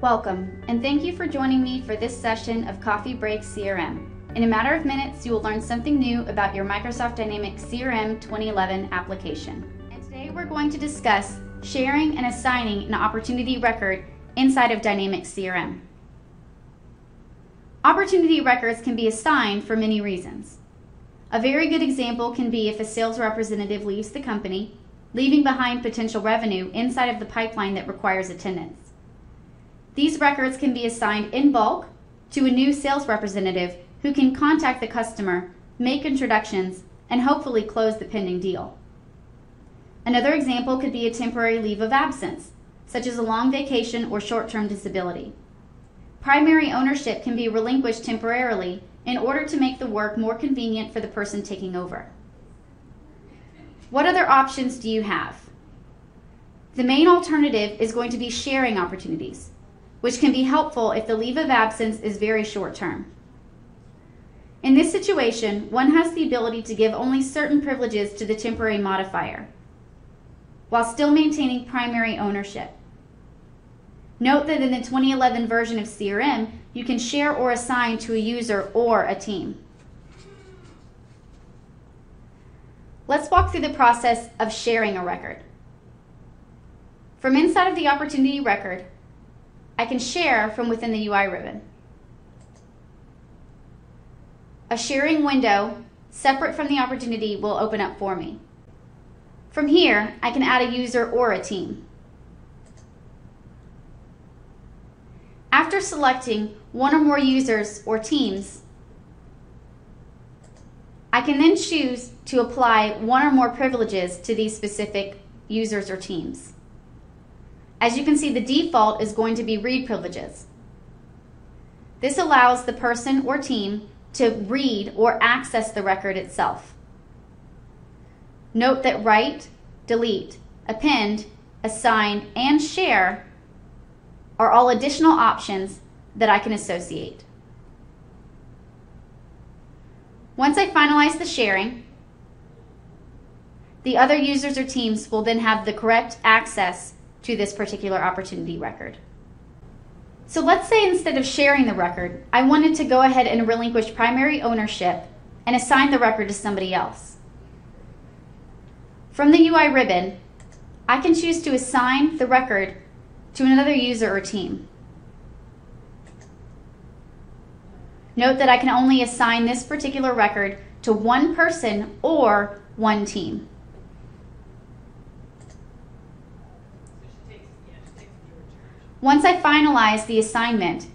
Welcome, and thank you for joining me for this session of Coffee Break CRM. In a matter of minutes, you will learn something new about your Microsoft Dynamics CRM 2011 application. And today we're going to discuss sharing and assigning an opportunity record inside of Dynamics CRM. Opportunity records can be assigned for many reasons. A very good example can be if a sales representative leaves the company, leaving behind potential revenue inside of the pipeline that requires attendance. These records can be assigned in bulk to a new sales representative who can contact the customer, make introductions, and hopefully close the pending deal. Another example could be a temporary leave of absence, such as a long vacation or short-term disability. Primary ownership can be relinquished temporarily in order to make the work more convenient for the person taking over. What other options do you have? The main alternative is going to be sharing opportunities, which can be helpful if the leave of absence is very short-term. In this situation, one has the ability to give only certain privileges to the temporary modifier, while still maintaining primary ownership. Note that in the 2011 version of CRM, you can share or assign to a user or a team. Let's walk through the process of sharing a record. From inside of the opportunity record, I can share from within the UI ribbon. A sharing window separate from the opportunity will open up for me. From here, I can add a user or a team. After selecting one or more users or teams, I can then choose to apply one or more privileges to these specific users or teams. As you can see, the default is going to be read privileges. This allows the person or team to read or access the record itself. Note that write, delete, append, assign, and share are all additional options that I can associate. Once I finalize the sharing, the other users or teams will then have the correct access to this particular opportunity record. So let's say instead of sharing the record, I wanted to go ahead and relinquish primary ownership and assign the record to somebody else. From the UI ribbon, I can choose to assign the record to another user or team. Note that I can only assign this particular record to one person or one team. Once I finalize the assignment,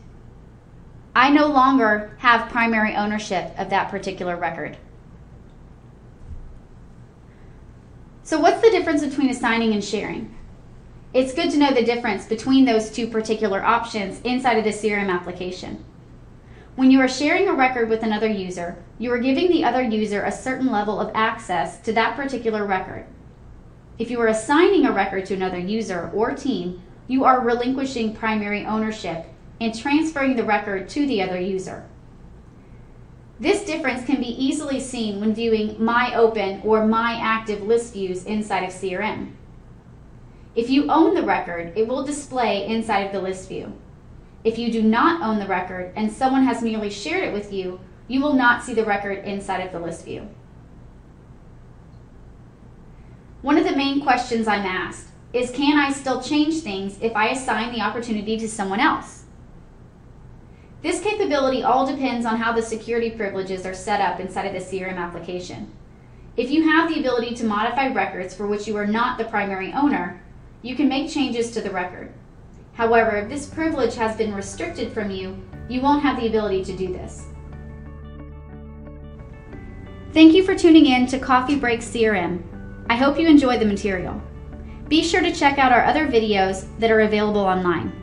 I no longer have primary ownership of that particular record. So what's the difference between assigning and sharing? It's good to know the difference between those two particular options inside of the CRM application. When you are sharing a record with another user, you are giving the other user a certain level of access to that particular record. If you are assigning a record to another user or team, you are relinquishing primary ownership and transferring the record to the other user. This difference can be easily seen when viewing My Open or My Active list views inside of CRM. If you own the record, it will display inside of the list view. If you do not own the record and someone has merely shared it with you, you will not see the record inside of the list view. One of the main questions I'm asked is, can I still change things if I assign the opportunity to someone else? This capability all depends on how the security privileges are set up inside of the CRM application. If you have the ability to modify records for which you are not the primary owner, you can make changes to the record. However, if this privilege has been restricted from you, you won't have the ability to do this. Thank you for tuning in to Coffee Break CRM. I hope you enjoyed the material. Be sure to check out our other videos that are available online.